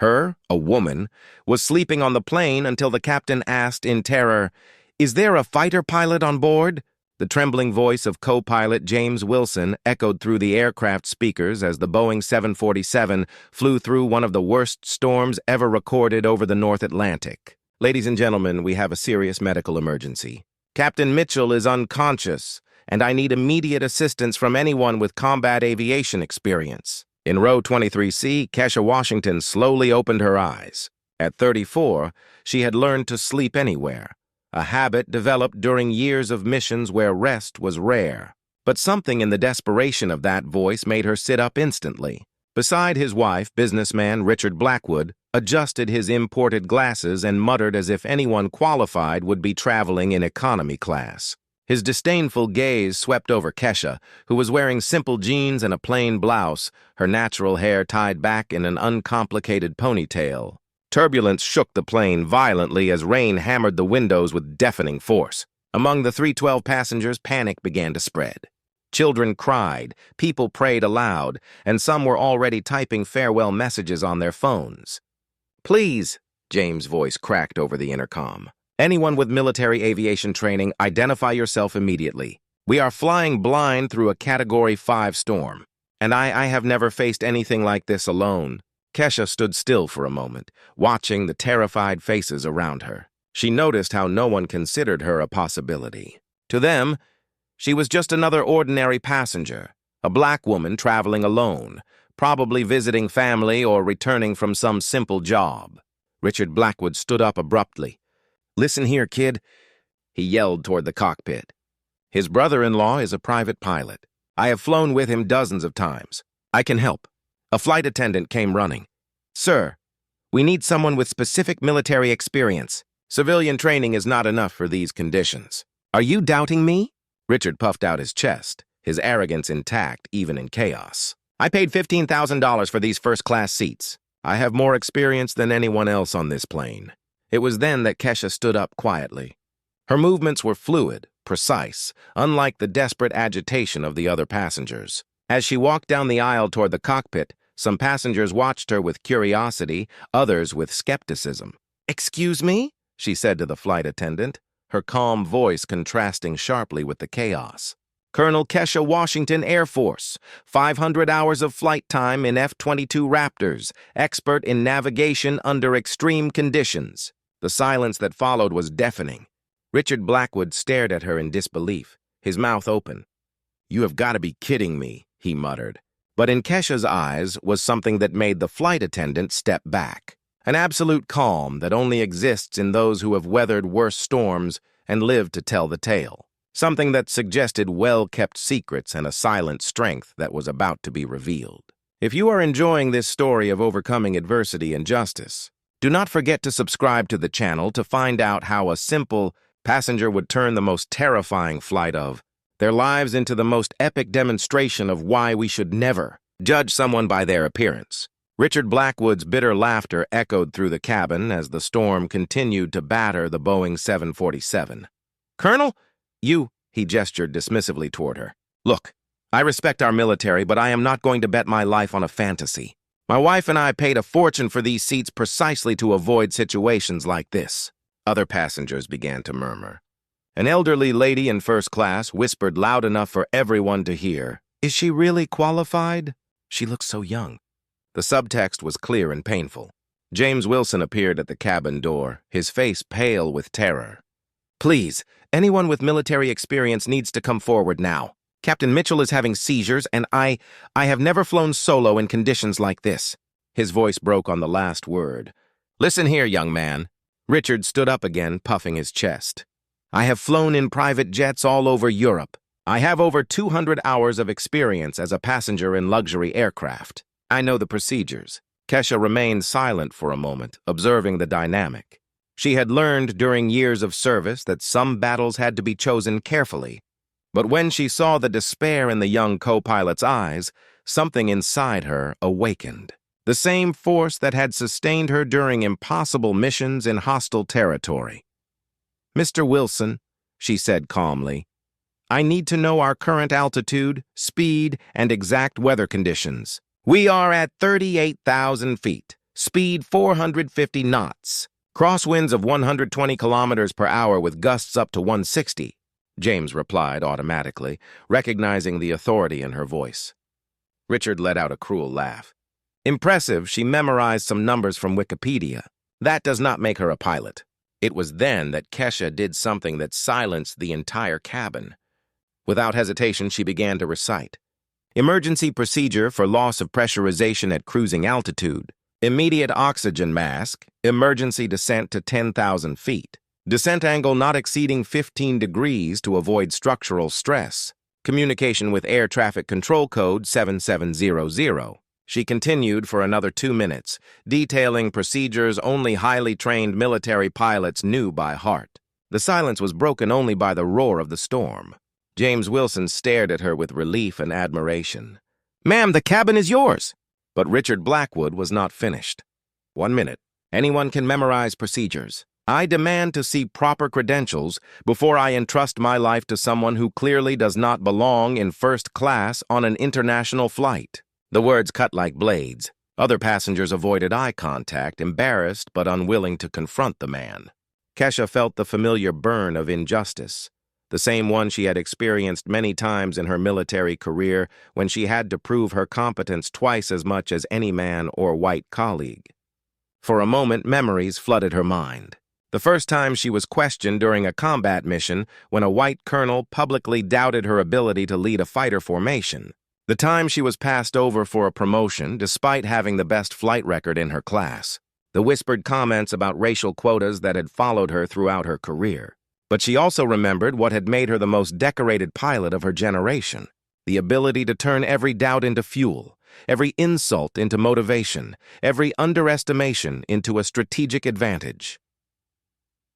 Her, a woman, was sleeping on the plane until the captain asked in terror, "Is there a fighter pilot on board?" The trembling voice of co-pilot James Wilson echoed through the aircraft speakers as the Boeing 747 flew through one of the worst storms ever recorded over the North Atlantic. "Ladies and gentlemen, we have a serious medical emergency. Captain Mitchell is unconscious, and I need immediate assistance from anyone with combat aviation experience." In row 23C, Kesha Washington slowly opened her eyes. At 34, she had learned to sleep anywhere, a habit developed during years of missions where rest was rare. But something in the desperation of that voice made her sit up instantly. Beside his wife, businessman Richard Blackwood adjusted his imported glasses and muttered as if anyone qualified would be traveling in economy class. His disdainful gaze swept over Kesha, who was wearing simple jeans and a plain blouse, her natural hair tied back in an uncomplicated ponytail. Turbulence shook the plane violently as rain hammered the windows with deafening force. Among the 312 passengers, panic began to spread. Children cried, people prayed aloud, and some were already typing farewell messages on their phones. "Please," James' voice cracked over the intercom. "Anyone with military aviation training, identify yourself immediately. We are flying blind through a Category 5 storm, and I have never faced anything like this alone." Kesha stood still for a moment, watching the terrified faces around her. She noticed how no one considered her a possibility. To them, she was just another ordinary passenger, a black woman traveling alone, probably visiting family or returning from some simple job. Richard Blackwood stood up abruptly. "Listen here, kid," he yelled toward the cockpit. "His brother-in-law is a private pilot. I have flown with him dozens of times. I can help." A flight attendant came running. "Sir, we need someone with specific military experience. Civilian training is not enough for these conditions." "Are you doubting me?" Richard puffed out his chest, his arrogance intact even in chaos. "I paid $15,000 for these first-class seats. I have more experience than anyone else on this plane." It was then that Kesha stood up quietly. Her movements were fluid, precise, unlike the desperate agitation of the other passengers. As she walked down the aisle toward the cockpit, some passengers watched her with curiosity, others with skepticism. "Excuse me?" she said to the flight attendant, her calm voice contrasting sharply with the chaos. "Colonel Kesha Washington, Air Force, 500 hours of flight time in F-22 Raptors, expert in navigation under extreme conditions." The silence that followed was deafening. Richard Blackwood stared at her in disbelief, his mouth open. "You have got to be kidding me," he muttered. But in Kesha's eyes was something that made the flight attendant step back. An absolute calm that only exists in those who have weathered worse storms and lived to tell the tale. Something that suggested well-kept secrets and a silent strength that was about to be revealed. If you are enjoying this story of overcoming adversity and justice, do not forget to subscribe to the channel to find out how a simple passenger would turn the most terrifying flight of their lives into the most epic demonstration of why we should never judge someone by their appearance. Richard Blackwood's bitter laughter echoed through the cabin as the storm continued to batter the Boeing 747. "Colonel, he gestured dismissively toward her. "Look, I respect our military, but I am not going to bet my life on a fantasy. My wife and I paid a fortune for these seats precisely to avoid situations like this." Other passengers began to murmur. An elderly lady in first class whispered loud enough for everyone to hear, "Is she really qualified? She looks so young." The subtext was clear and painful. James Wilson appeared at the cabin door, his face pale with terror. "Please, anyone with military experience needs to come forward now. Captain Mitchell is having seizures, and I have never flown solo in conditions like this." His voice broke on the last word. "Listen here, young man." Richard stood up again, puffing his chest. "I have flown in private jets all over Europe. I have over 200 hours of experience as a passenger in luxury aircraft. I know the procedures." Kesha remained silent for a moment, observing the dynamic. She had learned during years of service that some battles had to be chosen carefully. But when she saw the despair in the young co-pilot's eyes, something inside her awakened. The same force that had sustained her during impossible missions in hostile territory. "Mr. Wilson," she said calmly, "I need to know our current altitude, speed, and exact weather conditions." "We are at 38,000 feet. Speed 450 knots. Crosswinds of 120 kilometers per hour with gusts up to 160, James replied automatically, recognizing the authority in her voice. Richard let out a cruel laugh. Impressive, she memorized some numbers from Wikipedia. That does not make her a pilot. It was then that Kesha did something that silenced the entire cabin. Without hesitation, she began to recite. Emergency procedure for loss of pressurization at cruising altitude. Immediate oxygen mask. Emergency descent to 10,000 feet. Descent angle not exceeding 15 degrees to avoid structural stress. Communication with Air Traffic Control Code 7700. She continued for another 2 minutes, detailing procedures only highly trained military pilots knew by heart. The silence was broken only by the roar of the storm. James Wilson stared at her with relief and admiration. "Ma'am, the cabin is yours!" But Richard Blackwood was not finished. "1 minute. Anyone can memorize procedures. I demand to see proper credentials before I entrust my life to someone who clearly does not belong in first class on an international flight." The words cut like blades. Other passengers avoided eye contact, embarrassed but unwilling to confront the man. Kesha felt the familiar burn of injustice, the same one she had experienced many times in her military career when she had to prove her competence twice as much as any man or white colleague. For a moment, memories flooded her mind. The first time she was questioned during a combat mission when a white colonel publicly doubted her ability to lead a fighter formation. The time she was passed over for a promotion despite having the best flight record in her class. The whispered comments about racial quotas that had followed her throughout her career. But she also remembered what had made her the most decorated pilot of her generation, the ability to turn every doubt into fuel, every insult into motivation, every underestimation into a strategic advantage.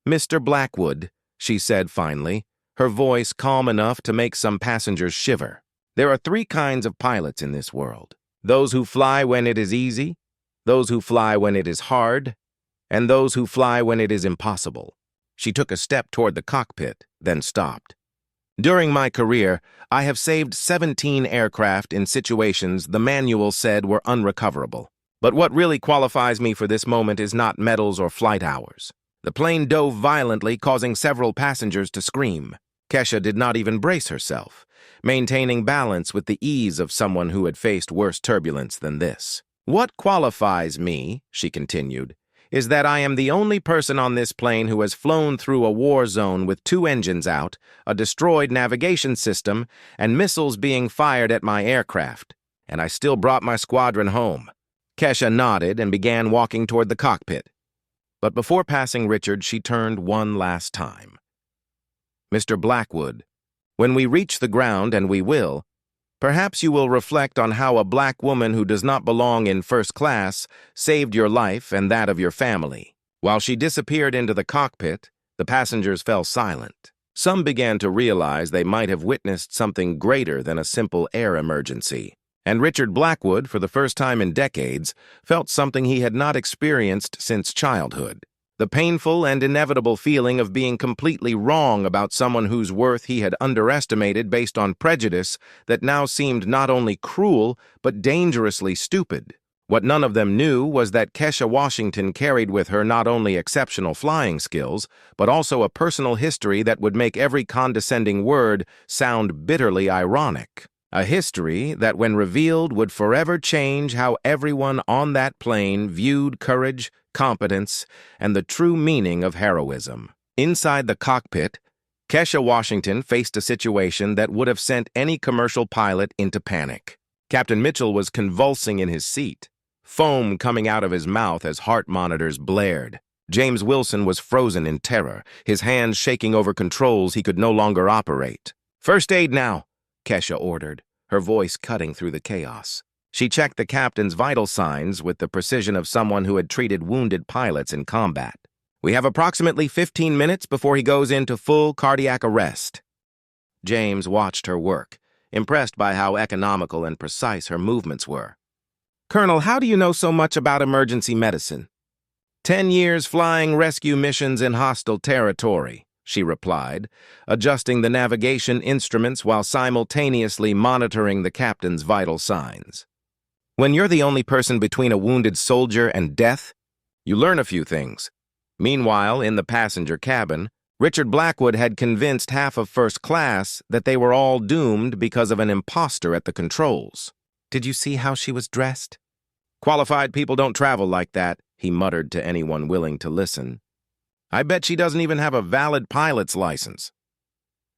"Mr. Blackwood," she said finally, her voice calm enough to make some passengers shiver. "There are 3 kinds of pilots in this world. Those who fly when it is easy, those who fly when it is hard, and those who fly when it is impossible." She took a step toward the cockpit, then stopped. "During my career, I have saved 17 aircraft in situations the manual said were unrecoverable. But what really qualifies me for this moment is not medals or flight hours. The plane dove violently, causing several passengers to scream. Kesha did not even brace herself, maintaining balance with the ease of someone who had faced worse turbulence than this. What qualifies me," she continued, "is that I am the only person on this plane who has flown through a war zone with 2 engines out, a destroyed navigation system, and missiles being fired at my aircraft. And I still brought my squadron home." Kesha nodded and began walking toward the cockpit. But before passing Richard, she turned one last time. "Mr. Blackwood, when we reach the ground, and we will, perhaps you will reflect on how a black woman who does not belong in first class saved your life and that of your family." While she disappeared into the cockpit, the passengers fell silent. Some began to realize they might have witnessed something greater than a simple air emergency. And Richard Blackwood, for the first time in decades, felt something he had not experienced since childhood. The painful and inevitable feeling of being completely wrong about someone whose worth he had underestimated based on prejudice that now seemed not only cruel, but dangerously stupid. What none of them knew was that Kesha Washington carried with her not only exceptional flying skills, but also a personal history that would make every condescending word sound bitterly ironic. A history that, when revealed, would forever change how everyone on that plane viewed courage, competence, and the true meaning of heroism. Inside the cockpit, Kesha Washington faced a situation that would have sent any commercial pilot into panic. Captain Mitchell was convulsing in his seat, foam coming out of his mouth as heart monitors blared. James Wilson was frozen in terror, his hands shaking over controls he could no longer operate. "First aid now," Kesha ordered, her voice cutting through the chaos. She checked the captain's vital signs with the precision of someone who had treated wounded pilots in combat. "We have approximately 15 minutes before he goes into full cardiac arrest." James watched her work, impressed by how economical and precise her movements were. "Colonel, how do you know so much about emergency medicine?" 10 years flying rescue missions in hostile territory," she replied, adjusting the navigation instruments while simultaneously monitoring the captain's vital signs. When you're the only person between a wounded soldier and death, you learn a few things. Meanwhile, in the passenger cabin, Richard Blackwood had convinced half of first class that they were all doomed because of an imposter at the controls. "Did you see how she was dressed?" "Qualified people don't travel like that," he muttered to anyone willing to listen. "I bet she doesn't even have a valid pilot's license."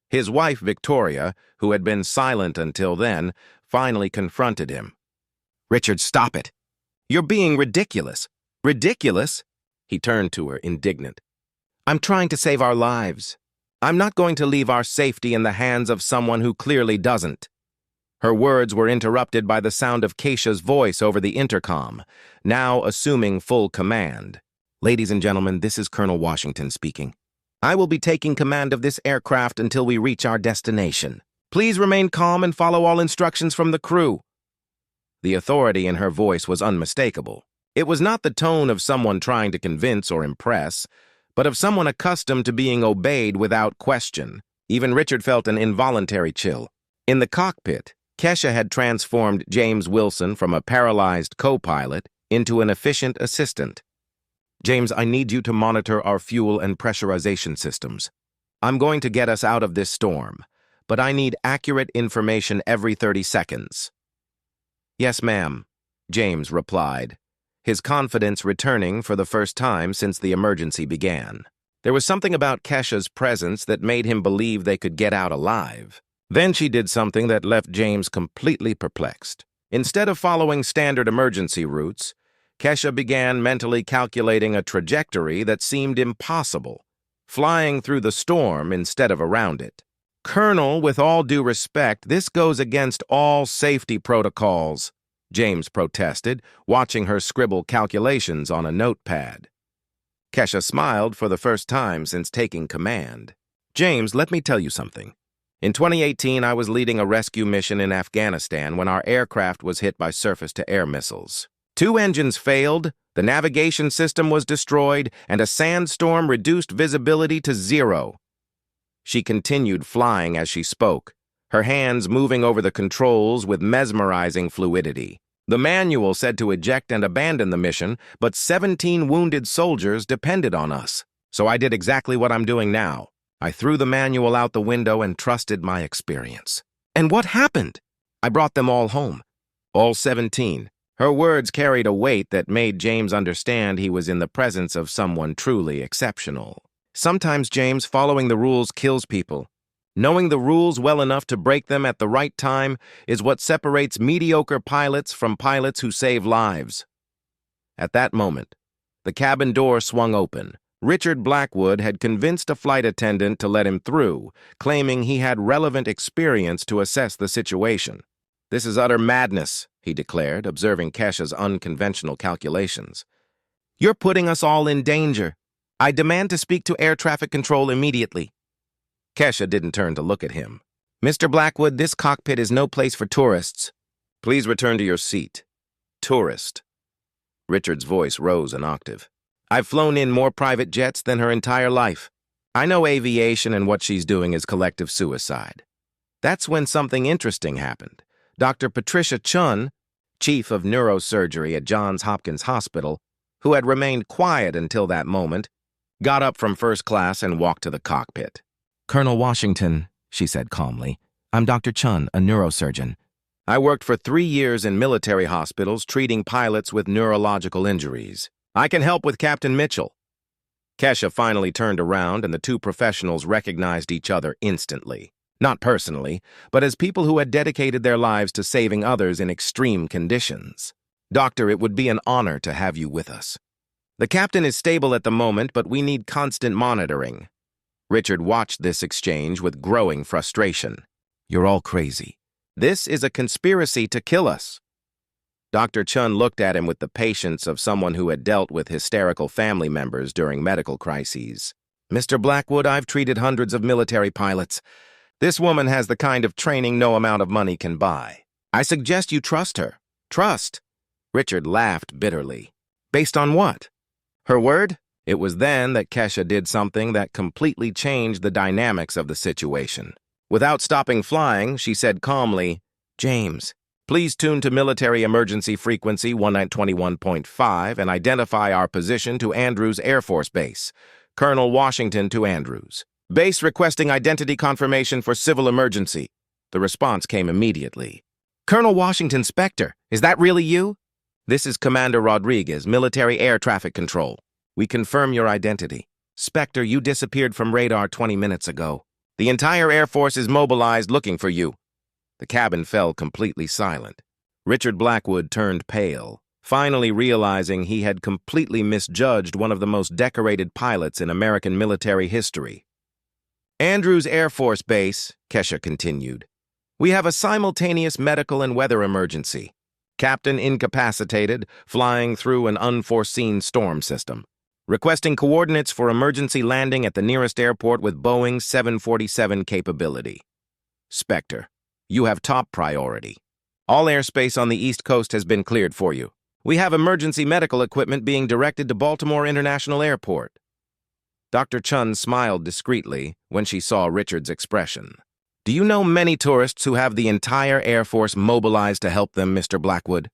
His wife, Victoria, who had been silent until then, finally confronted him. "Richard, stop it. You're being ridiculous." "Ridiculous?" He turned to her, indignant. "I'm trying to save our lives. I'm not going to leave our safety in the hands of someone who clearly doesn't." Her words were interrupted by the sound of Keisha's voice over the intercom, now assuming full command. "Ladies and gentlemen, this is Colonel Washington speaking. I will be taking command of this aircraft until we reach our destination. Please remain calm and follow all instructions from the crew." The authority in her voice was unmistakable. It was not the tone of someone trying to convince or impress, but of someone accustomed to being obeyed without question. Even Richard felt an involuntary chill. In the cockpit, Kesha had transformed James Wilson from a paralyzed co-pilot into an efficient assistant. "James, I need you to monitor our fuel and pressurization systems. I'm going to get us out of this storm, but I need accurate information every 30 seconds. "Yes, ma'am," James replied, his confidence returning for the first time since the emergency began. There was something about Kesha's presence that made him believe they could get out alive. Then she did something that left James completely perplexed. Instead of following standard emergency routes, Kesha began mentally calculating a trajectory that seemed impossible, flying through the storm instead of around it. "Colonel, with all due respect, this goes against all safety protocols," James protested, watching her scribble calculations on a notepad. Kesha smiled for the first time since taking command. "James, let me tell you something. In 2018, I was leading a rescue mission in Afghanistan when our aircraft was hit by surface-to-air missiles. 2 engines failed, the navigation system was destroyed, and a sandstorm reduced visibility to 0. She continued flying as she spoke, her hands moving over the controls with mesmerizing fluidity. The manual said to eject and abandon the mission, but 17 wounded soldiers depended on us. So I did exactly what I'm doing now. I threw the manual out the window and trusted my experience. "And what happened?" "I brought them all home. All 17. Her words carried a weight that made James understand he was in the presence of someone truly exceptional. Sometimes, James, following the rules kills people. Knowing the rules well enough to break them at the right time is what separates mediocre pilots from pilots who save lives." At that moment, the cabin door swung open. Richard Blackwood had convinced a flight attendant to let him through, claiming he had relevant experience to assess the situation. "This is utter madness," he declared, observing Kesha's unconventional calculations. "You're putting us all in danger. I demand to speak to air traffic control immediately." Kesha didn't turn to look at him. "Mr. Blackwood, this cockpit is no place for tourists." "Please return to your seat." "Tourist." Richard's voice rose an octave. "I've flown in more private jets than her entire life. I know aviation and what she's doing is collective suicide." That's when something interesting happened. Dr. Patricia Chun, chief of neurosurgery at Johns Hopkins Hospital, who had remained quiet until that moment, got up from first class and walked to the cockpit. "Colonel Washington," she said calmly, "I'm Dr. Chun, a neurosurgeon. I worked for 3 years in military hospitals treating pilots with neurological injuries. I can help with Captain Mitchell." Kesha finally turned around and the two professionals recognized each other instantly. Not personally, but as people who had dedicated their lives to saving others in extreme conditions. "Doctor, it would be an honor to have you with us. The captain is stable at the moment, but we need constant monitoring." Richard watched this exchange with growing frustration. "You're all crazy. This is a conspiracy to kill us." Dr. Chun looked at him with the patience of someone who had dealt with hysterical family members during medical crises. "Mr. Blackwood, I've treated hundreds of military pilots. This woman has the kind of training no amount of money can buy. I suggest you trust her." "Trust?" Richard laughed bitterly. "Based on what? Her word?" It was then that Kesha did something that completely changed the dynamics of the situation. Without stopping flying, she said calmly, "James, Please tune to military emergency frequency 121.5 and identify our position to Andrews Air Force Base. Colonel Washington to Andrews. Base requesting identity confirmation for civil emergency. The response came immediately. Colonel Washington, Spectre, is that really you? This is Commander Rodriguez, Military Air Traffic Control. We confirm your identity. Spectre, you disappeared from radar 20 minutes ago. The entire Air Force is mobilized looking for you. The cabin fell completely silent. Richard Blackwood turned pale, finally realizing he had completely misjudged one of the most decorated pilots in American military history. Andrews Air Force Base, Kesha continued. We have a simultaneous medical and weather emergency. Captain incapacitated, flying through an unforeseen storm system. Requesting coordinates for emergency landing at the nearest airport with Boeing 747 capability. Spectre, you have top priority. All airspace on the East Coast has been cleared for you. We have emergency medical equipment being directed to Baltimore International Airport. Dr. Chun smiled discreetly when she saw Richard's expression. Do you know many tourists who have the entire Air Force mobilized to help them, Mr. Blackwood?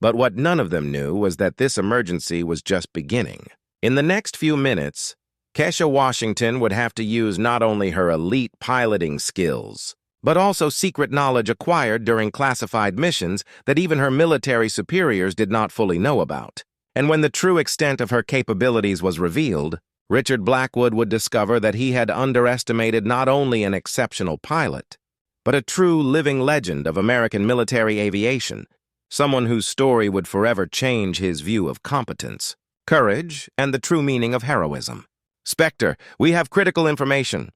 But what none of them knew was that this emergency was just beginning. In the next few minutes, Kesha Washington would have to use not only her elite piloting skills, but also secret knowledge acquired during classified missions that even her military superiors did not fully know about. And when the true extent of her capabilities was revealed, Richard Blackwood would discover that he had underestimated not only an exceptional pilot, but a true living legend of American military aviation, someone whose story would forever change his view of competence, courage, and the true meaning of heroism. Spectre, we have critical information.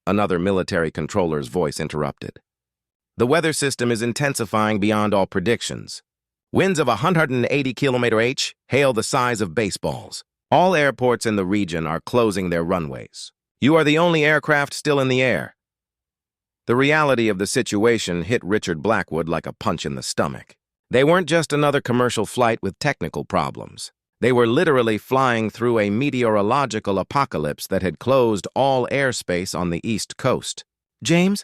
Another military controller's voice interrupted. The weather system is intensifying beyond all predictions. Winds of 180 km/h, hail the size of baseballs. All airports in the region are closing their runways. You are the only aircraft still in the air. The reality of the situation hit Richard Blackwood like a punch in the stomach. They weren't just another commercial flight with technical problems. They were literally flying through a meteorological apocalypse that had closed all airspace on the East Coast. James,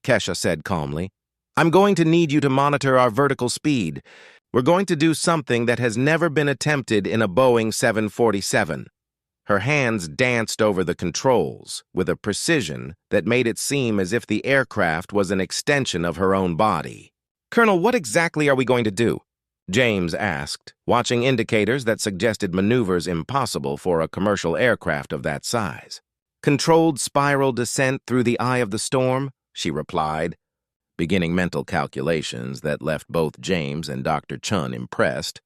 Kesha said calmly, I'm going to need you to monitor our vertical speed. We're going to do something that has never been attempted in a Boeing 747. Her hands danced over the controls with a precision that made it seem as if the aircraft was an extension of her own body. Colonel, what exactly are we going to do? James asked, watching indicators that suggested maneuvers impossible for a commercial aircraft of that size. Controlled spiral descent through the eye of the storm, she replied, beginning mental calculations that left both James and Dr. Chun impressed.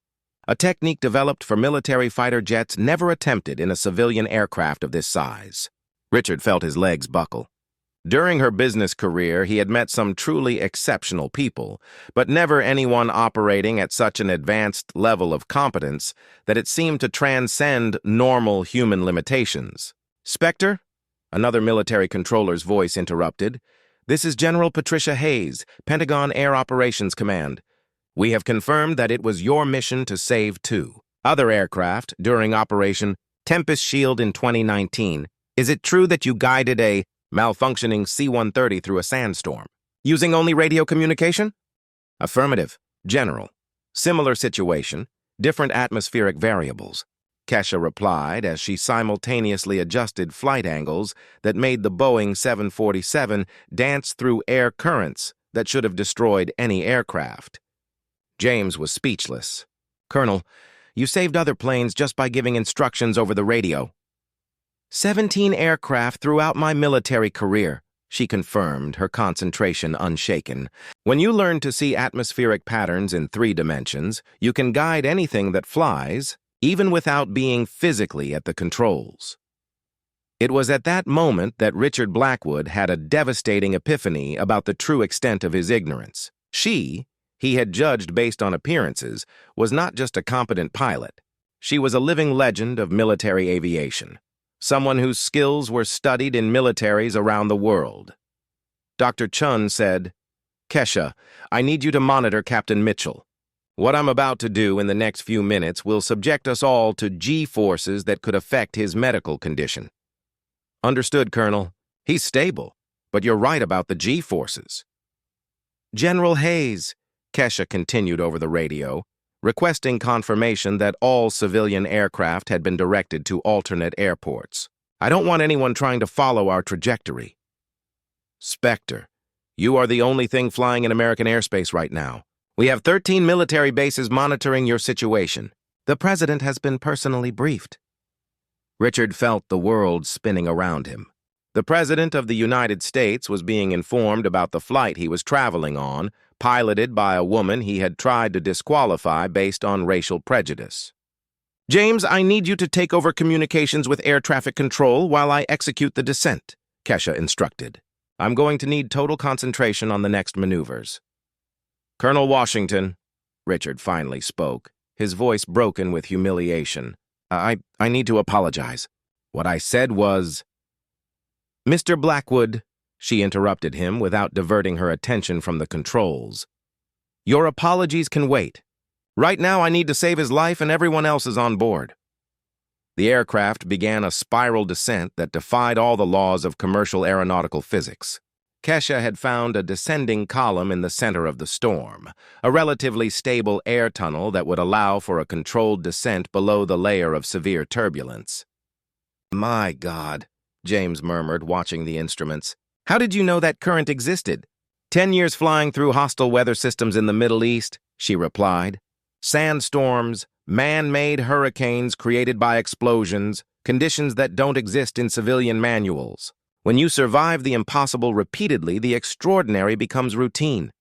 A technique developed for military fighter jets never attempted in a civilian aircraft of this size. Richard felt his legs buckle. During her business career, he had met some truly exceptional people, but never anyone operating at such an advanced level of competence that it seemed to transcend normal human limitations. Spectre? Another military controller's voice interrupted. This is General Patricia Hayes, Pentagon Air Operations Command. We have confirmed that it was your mission to save 2 other aircraft during Operation Tempest Shield in 2019. Is it true that you guided a malfunctioning C-130 through a sandstorm, using only radio communication? Affirmative, General. Similar situation, different atmospheric variables. Kesha replied as she simultaneously adjusted flight angles that made the Boeing 747 dance through air currents that should have destroyed any aircraft. James was speechless. Colonel, you saved other planes just by giving instructions over the radio. 17 aircraft throughout my military career, she confirmed, her concentration unshaken. When you learn to see atmospheric patterns in 3 dimensions, you can guide anything that flies, even without being physically at the controls. It was at that moment that Richard Blackwood had a devastating epiphany about the true extent of his ignorance. She, he had judged based on appearances, was not just a competent pilot. She was a living legend of military aviation. Someone whose skills were studied in militaries around the world. Dr. Chun said, Kesha, I need you to monitor Captain Mitchell. What I'm about to do in the next few minutes will subject us all to G-forces that could affect his medical condition. Understood, Colonel. He's stable, but you're right about the G-forces. General Hayes, Kesha continued over the radio, requesting confirmation that all civilian aircraft had been directed to alternate airports. I don't want anyone trying to follow our trajectory. Spectre, you are the only thing flying in American airspace right now. We have 13 military bases monitoring your situation. The president has been personally briefed. Richard felt the world spinning around him. The President of the United States was being informed about the flight he was traveling on, piloted by a woman he had tried to disqualify based on racial prejudice. James, I need you to take over communications with air traffic control while I execute the descent, Kesha instructed. I'm going to need total concentration on the next maneuvers. Colonel Washington, Richard finally spoke, his voice broken with humiliation. I need to apologize. What I said was... Mr. Blackwood, she interrupted him without diverting her attention from the controls. Your apologies can wait. Right now I need to save his life and everyone else is on board. The aircraft began a spiral descent that defied all the laws of commercial aeronautical physics. Kesha had found a descending column in the center of the storm, a relatively stable air tunnel that would allow for a controlled descent below the layer of severe turbulence. My God, James murmured, watching the instruments. How did you know that current existed? 10 years flying through hostile weather systems in the Middle East, she replied. Sandstorms, man-made hurricanes created by explosions, conditions that don't exist in civilian manuals. When you survive the impossible repeatedly, the extraordinary becomes routine.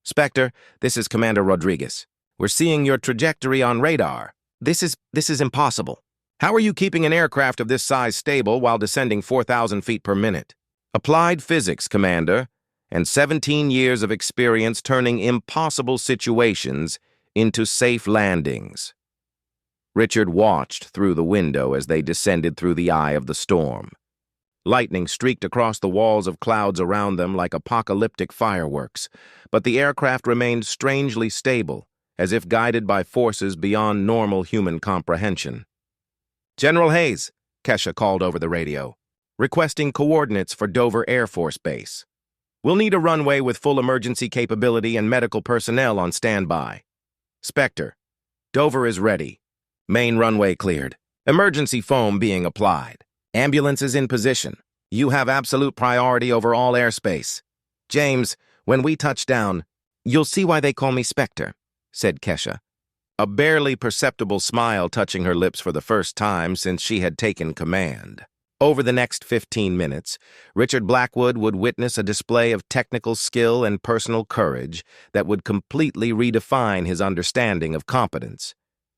Spectre, this is Commander Rodriguez. We're seeing your trajectory on radar. This is impossible. How are you keeping an aircraft of this size stable while descending 4,000 feet per minute? Applied physics, Commander, and 17 years of experience turning impossible situations into safe landings. Richard watched through the window as they descended through the eye of the storm. Lightning streaked across the walls of clouds around them like apocalyptic fireworks, but the aircraft remained strangely stable, as if guided by forces beyond normal human comprehension. General Hayes, Kesha called over the radio, requesting coordinates for Dover Air Force Base. We'll need a runway with full emergency capability and medical personnel on standby. Spectre, Dover is ready. Main runway cleared. Emergency foam being applied. Ambulances in position. You have absolute priority over all airspace. James, when we touch down, you'll see why they call me Spectre, said Kesha, a barely perceptible smile touching her lips for the first time since she had taken command. Over the next 15 minutes, Richard Blackwood would witness a display of technical skill and personal courage that would completely redefine his understanding of competence,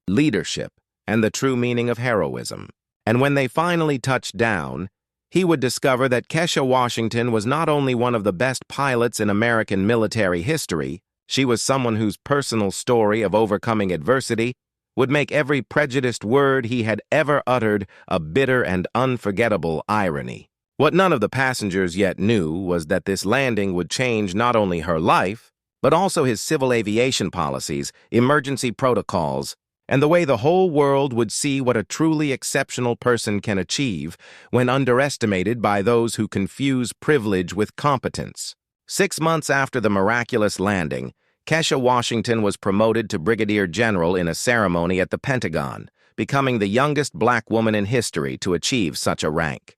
leadership, and the true meaning of heroism. And when they finally touched down, he would discover that Kesha Washington was not only one of the best pilots in American military history, she was someone whose personal story of overcoming adversity would make every prejudiced word he had ever uttered a bitter and unforgettable irony. What none of the passengers yet knew was that this landing would change not only her life, but also his civil aviation policies, emergency protocols, and the way the whole world would see what a truly exceptional person can achieve when underestimated by those who confuse privilege with competence. 6 months after the miraculous landing, Kesha Washington was promoted to Brigadier General in a ceremony at the Pentagon, becoming the youngest black woman in history to achieve such a rank.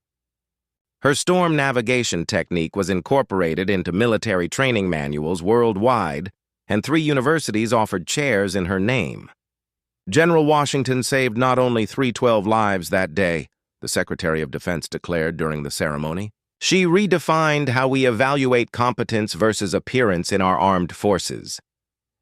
Her storm navigation technique was incorporated into military training manuals worldwide, and 3 universities offered chairs in her name. General Washington saved not only 312 lives that day, the Secretary of Defense declared during the ceremony. She redefined how we evaluate competence versus appearance in our armed forces.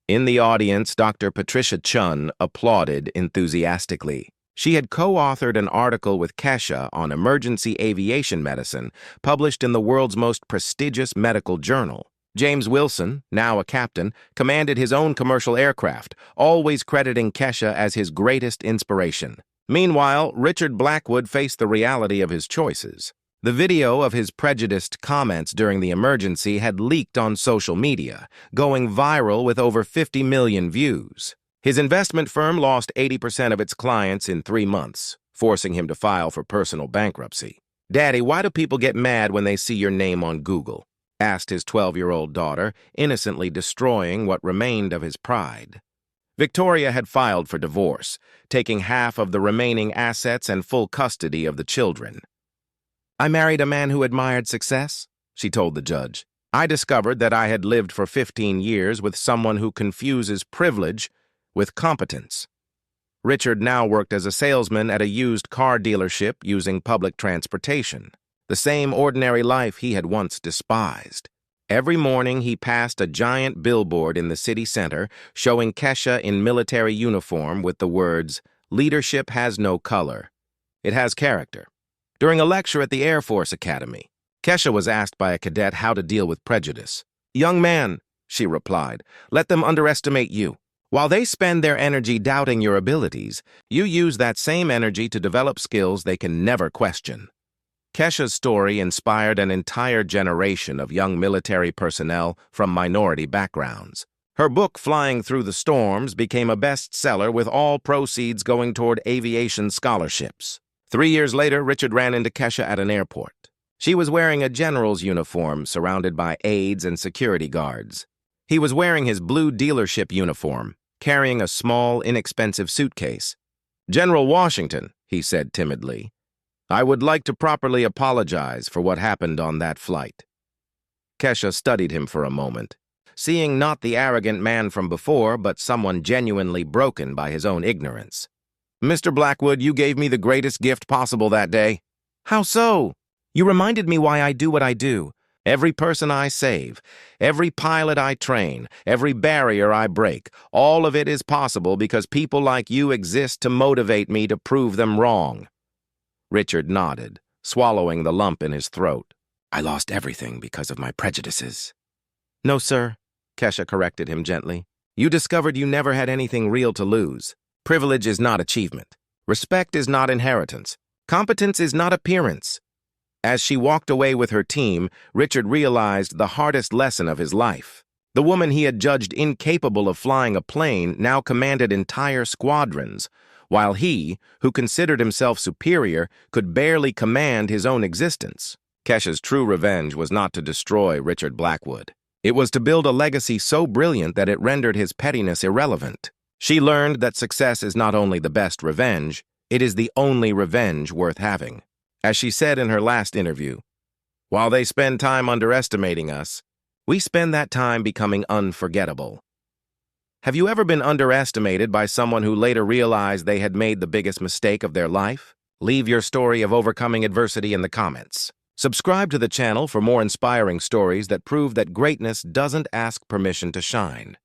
In the audience, Dr. Patricia Chun applauded enthusiastically. She had co-authored an article with Kesha on emergency aviation medicine, published in the world's most prestigious medical journal. James Wilson, now a captain, commanded his own commercial aircraft, always crediting Kesha as his greatest inspiration. Meanwhile, Richard Blackwood faced the reality of his choices. The video of his prejudiced comments during the emergency had leaked on social media, going viral with over 50 million views. His investment firm lost 80% of its clients in 3 months, forcing him to file for personal bankruptcy. Daddy, why do people get mad when they see your name on Google? asked his 12-year-old daughter, innocently destroying what remained of his pride. Victoria had filed for divorce, taking half of the remaining assets and full custody of the children. "I married a man who admired success," she told the judge. "I discovered that I had lived for 15 years with someone who confuses privilege with competence." Richard now worked as a salesman at a used car dealership using public transportation, the same ordinary life he had once despised. Every morning he passed a giant billboard in the city center showing Kesha in military uniform with the words, "Leadership has no color. It has character." During a lecture at the Air Force Academy, Kesha was asked by a cadet how to deal with prejudice. "Young man," she replied, "let them underestimate you. While they spend their energy doubting your abilities, you use that same energy to develop skills they can never question." Kesha's story inspired an entire generation of young military personnel from minority backgrounds. Her book, Flying Through the Storms, became a bestseller with all proceeds going toward aviation scholarships. 3 years later, Richard ran into Kesha at an airport. She was wearing a general's uniform surrounded by aides and security guards. He was wearing his blue dealership uniform, carrying a small, inexpensive suitcase. "General Washington," he said timidly, "I would like to properly apologize for what happened on that flight." Kesha studied him for a moment, seeing not the arrogant man from before, but someone genuinely broken by his own ignorance. "Mr. Blackwood, you gave me the greatest gift possible that day." "How so?" "You reminded me why I do what I do. Every person I save, every pilot I train, every barrier I break, all of it is possible because people like you exist to motivate me to prove them wrong." Richard nodded, swallowing the lump in his throat. "I lost everything because of my prejudices." "No, sir," Kesha corrected him gently. "You discovered you never had anything real to lose. Privilege is not achievement. Respect is not inheritance. Competence is not appearance." As she walked away with her team, Richard realized the hardest lesson of his life. The woman he had judged incapable of flying a plane now commanded entire squadrons, while he, who considered himself superior, could barely command his own existence. Kesha's true revenge was not to destroy Richard Blackwood. It was to build a legacy so brilliant that it rendered his pettiness irrelevant. She learned that success is not only the best revenge, it is the only revenge worth having. As she said in her last interview, "While they spend time underestimating us, we spend that time becoming unforgettable." Have you ever been underestimated by someone who later realized they had made the biggest mistake of their life? Leave your story of overcoming adversity in the comments. Subscribe to the channel for more inspiring stories that prove that greatness doesn't ask permission to shine.